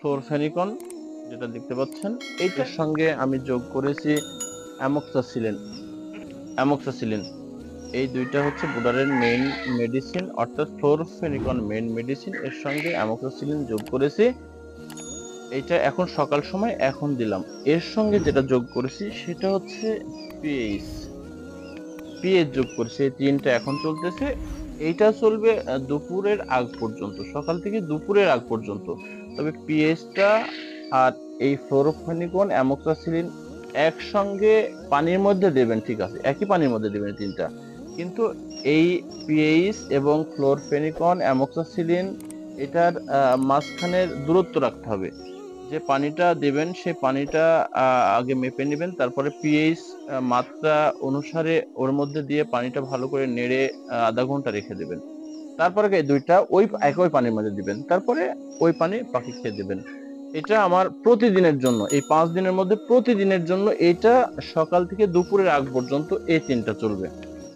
ক্লোরফেনিকন যেটা দেখতে পাচ্ছেন, এইটার সঙ্গে আমি যোগ করেছি অ্যামোক্সাসিলিন। এই দুইটা হচ্ছে বুডারের মেইন মেডিসিন, অর্থাৎ ক্লোরফেনিকন মেইন মেডিসিন, এর সঙ্গে অ্যামোক্সাসিলিন যোগ করেছি। এইটা এখন সকাল সময় এখন দিলাম। এর সঙ্গে যেটা যোগ করেছি সেটা হচ্ছে পিএইচ যোগ করেছি। এই তিনটা এখন চলতেছে। এইটা চলবে দুপুরের আগ পর্যন্ত, সকাল থেকে দুপুরের আগ পর্যন্ত। তবে পিএইচটা আর এই ফ্লোরোফেনিকন অ্যামোক্সাসিলিন একসঙ্গে পানির মধ্যে দেবেন, ঠিক আছে, একই পানির মধ্যে দেবেন তিনটা। কিন্তু এই পিএইচ এবং ক্লোরফেনিকন অ্যামোক্সাসিলিন এটার মাঝখানের দূরত্ব রাখতে হবে। যে পানিটা দেবেন সেই পানিটা আগে মেপে নেবেন, তারপরে পিএইচ মাত্রা অনুসারে ওর মধ্যে দিয়ে পানিটা ভালো করে নেড়ে আধা ঘন্টা রেখে দেবেন। তারপরে এই দুইটা ওই একই পানির মধ্যে দিবেন, তারপরে ওই পানি বাকি খেয়ে দেবেন। এটা আমার প্রতিদিনের জন্য, এই 5 দিনের মধ্যে প্রতিদিনের জন্য এটা সকাল থেকে দুপুরের আগ পর্যন্ত এই তিনটা চলবে।